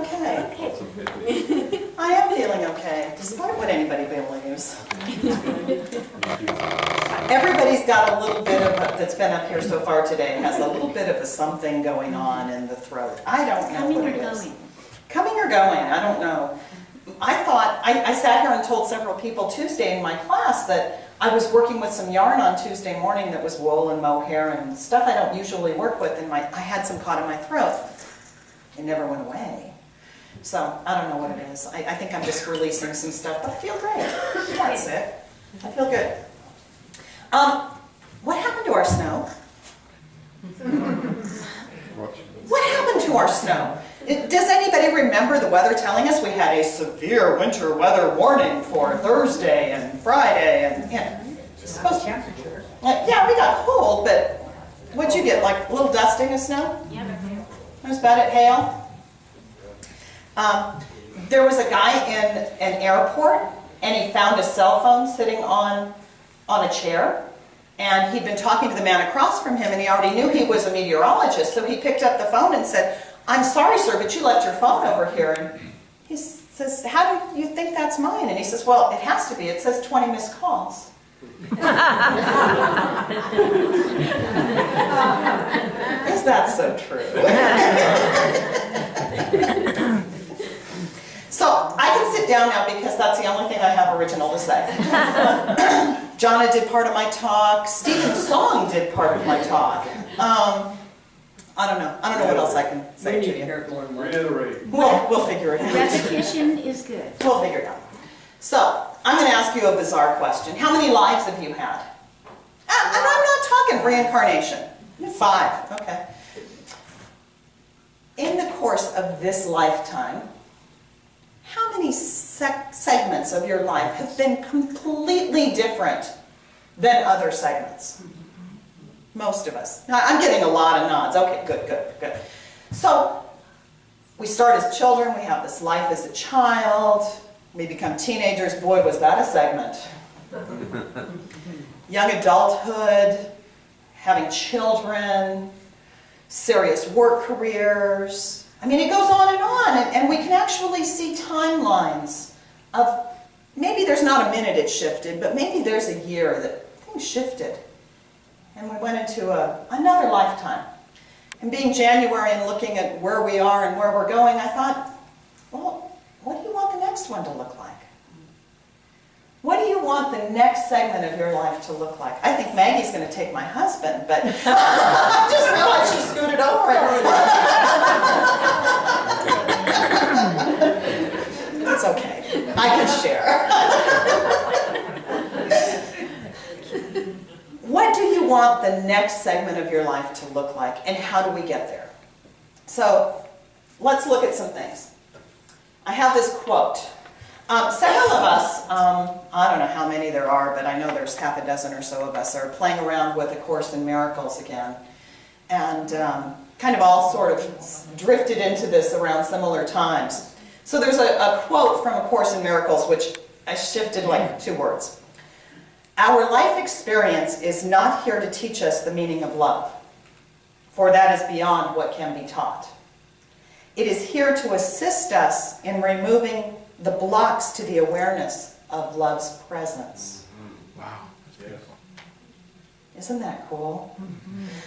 okay. I am feeling okay, despite what anybody believes. Everybody's got a little bit of, that's been up here so far today, has a little bit of a something going on in the throat. I don't know what it is. Coming or going, I don't know. I thought, I sat here and told several people Tuesday in my class that I was working with some yarn on Tuesday morning that was wool and mohair and stuff I don't usually work with, and I had some caught in my throat. It never went away. So, I don't know what it is. I think I'm just releasing some stuff, but I feel great. That's it. I feel good. What happened to our snow? What happened to our snow? Does anybody remember the weather telling us we had a severe winter weather warning for Thursday and Friday and, you know, supposed temperature. Yeah, we got cold, but what'd you get, like a little dusting of snow? Yeah, That was about it, hail? There was a guy in an airport, and he found a cell phone sitting on a chair, and he'd been talking to the man across from him, and he already knew he was a meteorologist, so he picked up the phone and said, "I'm sorry, sir, but you left your phone over here." And he says, "How do you think that's mine?" And he says, "Well, it has to be. It says 20 missed calls." Is that so true? So I can sit down now because that's the only thing I have original to say. Jonna did part of my talk. Stephen Song did part of my talk. I don't know. I don't know what else I can say to you. Reiterate. We'll figure it out. repetition is good. We'll figure it out. So I'm going to ask you a bizarre question. How many lives have you had? And I'm not talking reincarnation. 5. Okay. In the course of this lifetime, how many segments of your life have been completely different than other segments? Most of us. Now, I'm getting a lot of nods. Okay, good. So, we start as children, we have this life as a child, we become teenagers, boy was that a segment. Young adulthood, having children, serious work careers. I mean, it goes on, and we can actually see timelines of, maybe there's not a minute it shifted, but maybe there's a year that things shifted. And we went into another lifetime. And being January and looking at where we are and where we're going, I thought, well, what do you want the next one to look like? What do you want the next segment of your life to look like? I think Maggie's going to take my husband, but I just realized she scooted over it. It's okay. I can share. What do you want the next segment of your life to look like, and how do we get there? So, let's look at some things. I have this quote. Several of us, I don't know how many there are, but I know there's half a dozen or so of us, are playing around with A Course in Miracles again. And kind of all sort of drifted into this around similar times. So there's a quote from A Course in Miracles, which I shifted like 2 words. "Our life experience is not here to teach us the meaning of love, for that is beyond what can be taught. It is here to assist us in removing the blocks to the awareness of love's presence." Wow, that's beautiful. Isn't that cool?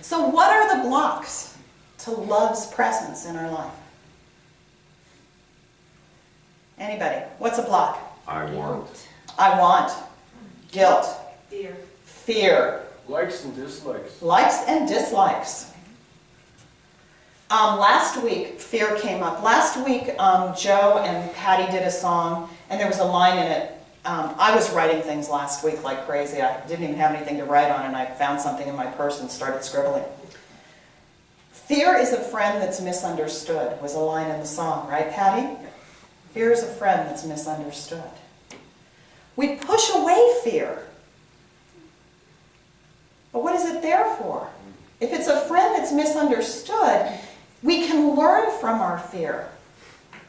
So what are the blocks to love's presence in our life? Anybody? What's a block? I want. I want. Guilt. Fear. Fear. Likes and dislikes. Likes and dislikes. Last week, fear came up. Last week, Joe and Patty did a song, and there was a line in it. I was writing things last week like crazy. I didn't even have anything to write on, and I found something in my purse and started scribbling. "Fear is a friend that's misunderstood," was a line in the song, right, Patty? Fear is a friend that's misunderstood. We push away fear. But what is it there for? If it's a friend that's misunderstood, we can learn from our fear.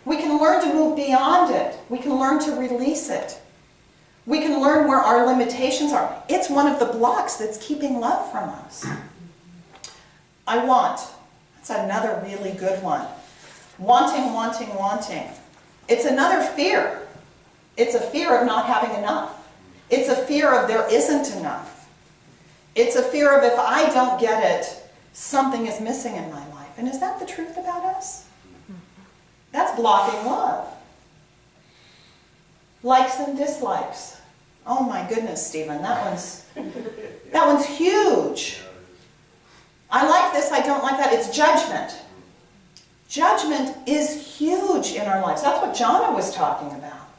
We can learn to move beyond it. We can learn to release it. We can learn where our limitations are. It's one of the blocks that's keeping love from us. I want. That's another really good one. Wanting, wanting, wanting. It's another fear. It's a fear of not having enough. It's a fear of there isn't enough. It's a fear of if I don't get it, something is missing in my life. And is that the truth about us? That's blocking love. Likes and dislikes. Oh my goodness, Stephen, that one's huge. I like this, I don't like that. It's judgment. Judgment is huge in our lives. That's what Jonna was talking about.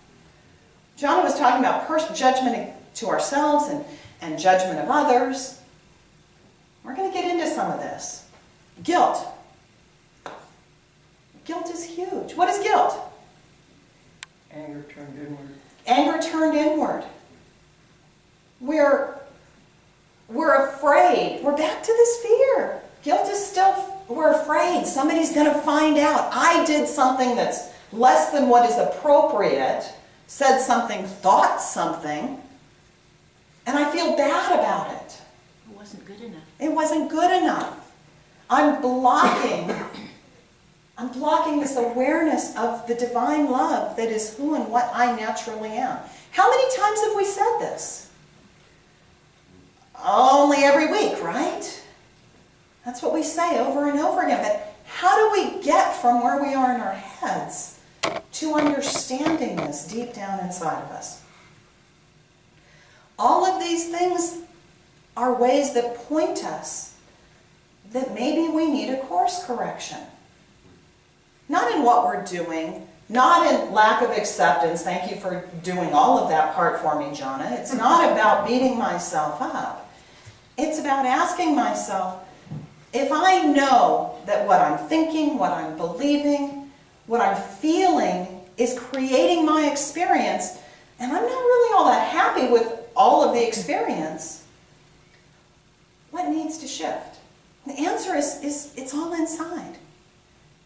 Jonna was talking about judgment to ourselves and judgment of others. We're going to get into some of this. Guilt. Guilt is huge. What is guilt? Anger turned inward. Anger turned inward. We're afraid. We're back to this fear. Guilt is still, we're afraid. Somebody's going to find out. I did something that's less than what is appropriate, said something, thought something, and I feel bad about it. It wasn't good enough. It wasn't good enough. I'm blocking this awareness of the divine love that is who and what I naturally am. How many times have we said this? Only every week, right? That's what we say over and over again. But how do we get from where we are in our heads to understanding this deep down inside of us? All of these things are ways that point us that maybe we need a course correction. Not in what we're doing, not in lack of acceptance. Thank you for doing all of that part for me, Jonna. It's not about beating myself up. It's about asking myself, if I know that what I'm thinking, what I'm believing, what I'm feeling is creating my experience, and I'm not really all that happy with all of the experience, what needs to shift? The answer is it's all inside.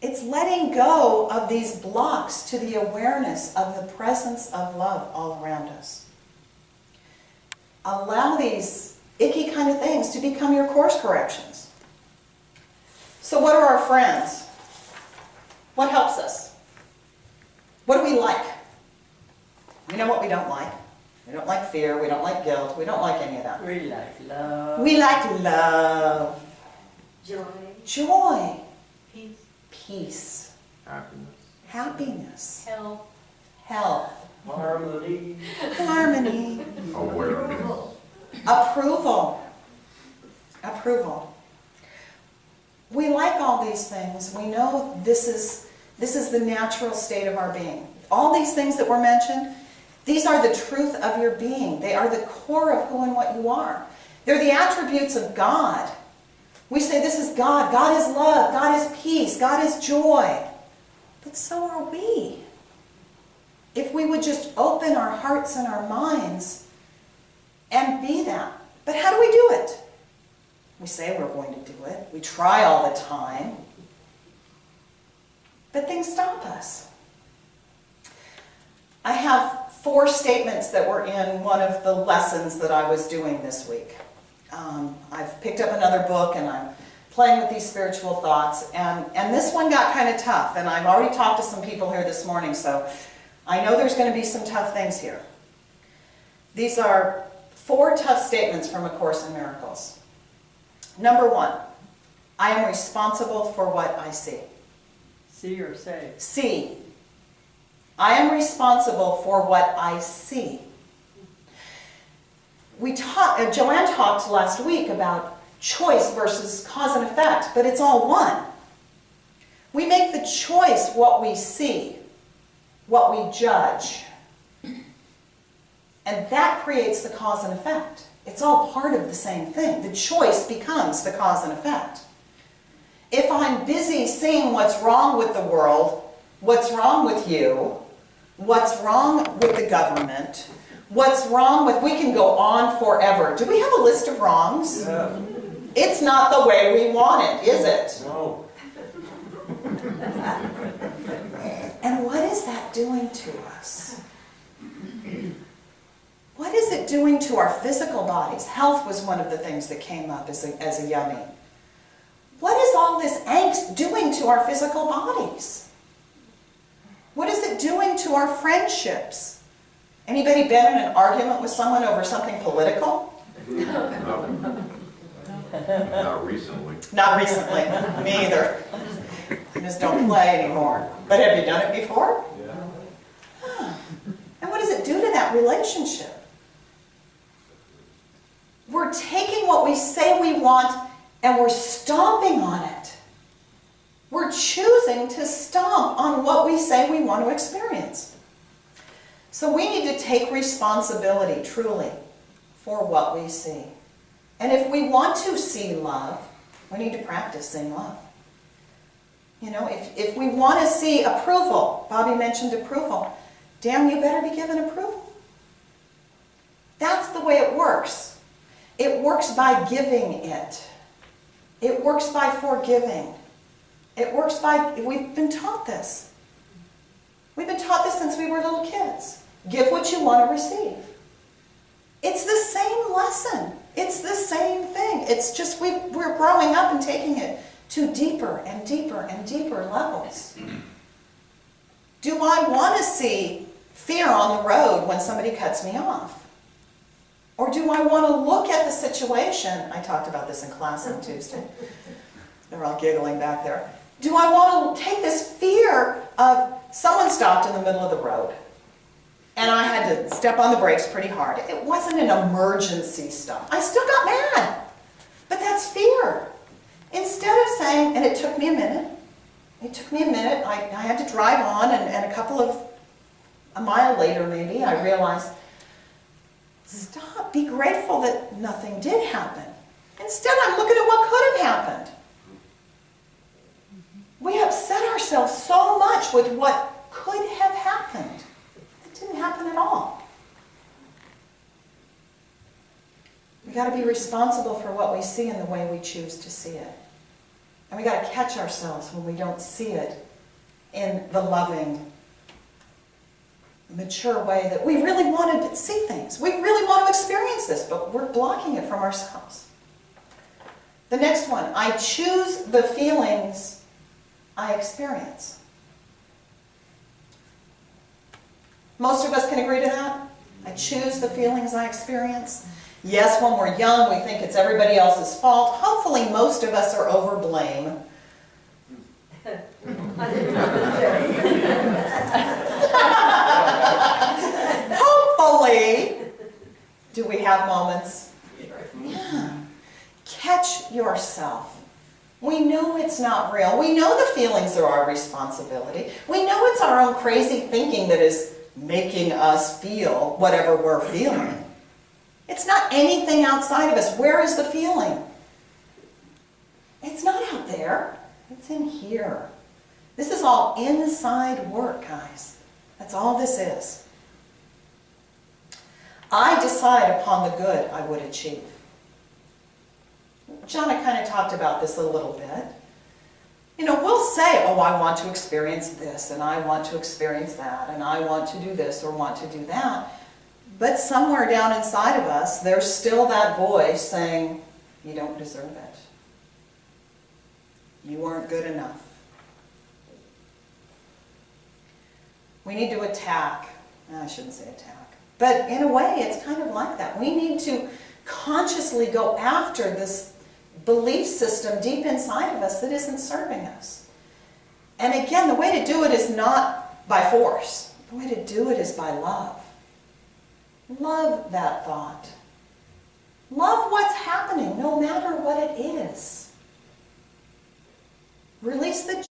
It's letting go of these blocks to the awareness of the presence of love all around us. Allow these icky kind of things to become your course corrections. So what are our friends? What helps us? What do we like? We know what we don't like. We don't like fear. We don't like guilt. We don't like any of that. We like love. We like love. Joy. Joy. Peace. Peace. Happiness. Happiness. Health. Health. Harmony. Harmony. Awareness. Approval. Approval. We like all these things. We know this is the natural state of our being. All these things that were mentioned, these are the truth of your being. They are the core of who and what you are. They're the attributes of God. We say this is God. God is love. God is peace. God is joy. But so are we. If we would just open our hearts and our minds and be that. But how do we do it? We say we're going to do it. We try all the time. But things stop us. I have 4 statements that were in one of the lessons that I was doing this week. I've picked up another book and I'm playing with these spiritual thoughts. And this one got kind of tough. And I've already talked to some people here this morning, so I know there's going to be some tough things here. These are 4 tough statements from A Course in Miracles. Number 1, I am responsible for what I see. See or say? See. I am responsible for what I see. Joanne talked last week about choice versus cause and effect, but it's all one. We make the choice what we see, what we judge, and that creates the cause and effect. It's all part of the same thing. The choice becomes the cause and effect. If I'm busy seeing what's wrong with the world, what's wrong with you, what's wrong with the government, what's wrong with, we can go on forever. Do we have a list of wrongs? Yeah. It's not the way we want it, is it? No. And what is that doing to us? What is it doing to our physical bodies? Health was one of the things that came up as a yummy. What is all this angst doing to our physical bodies? into our friendships. Anybody been in an argument with someone over something political? Not recently. Not recently. Me either. I just don't play anymore. But have you done it before? Yeah. Huh. And what does it do to that relationship? We're taking what we say we want and we're stomping on it. We're choosing to stomp on what we say we want to experience. So we need to take responsibility, truly, for what we see. And if we want to see love, we need to practice seeing love. You know, if we want to see approval, Bobby mentioned approval, damn, you better be given approval. That's the way it works. It works by giving it. It works by forgiving. It works by, we've been taught this. We've been taught this since we were little kids. Give what you want to receive. It's the same lesson. It's the same thing. It's just we're growing up and taking it to deeper and deeper and deeper levels. Do I want to see fear on the road when somebody cuts me off? Or do I want to look at the situation? I talked about this in class on Tuesday. They're all giggling back there. Do I want to take this fear of someone stopped in the middle of the road and I had to step on the brakes pretty hard? It wasn't an emergency stop. I still got mad. But that's fear. Instead of saying, and it took me a minute, I had to drive on and a mile later maybe, I realized, stop, be grateful that nothing did happen. Instead, I'm looking at what could have happened. We upset ourselves so much with what could have happened. It didn't happen at all. We got to be responsible for what we see and the way we choose to see it. And we got to catch ourselves when we don't see it in the loving, mature way that we really want to see things. We really want to experience this, but we're blocking it from ourselves. The next one, I choose the feelings I experience. Most of us can agree to that. I choose the feelings I experience. Yes, when we're young, we think it's everybody else's fault. Hopefully, most of us are over blame. Hopefully, do we have moments? Yeah. Catch yourself. We know it's not real. We know the feelings are our responsibility. We know it's our own crazy thinking that is making us feel whatever we're feeling. It's not anything outside of us. Where is the feeling? It's not out there. It's in here. This is all inside work, guys. That's all this is. I decide upon the good I would achieve. John, I kind of talked about this a little bit. You know, we'll say, oh, I want to experience this, and I want to experience that, and I want to do this or want to do that. But somewhere down inside of us, there's still that voice saying, you don't deserve it. You weren't good enough. We need to attack. I shouldn't say attack. But in a way, it's kind of like that. We need to consciously go after this belief system deep inside of us that isn't serving us. And again, the way to do it is not by force. The way to do it is by love. Love that thought. Love what's happening, no matter what it is. Release the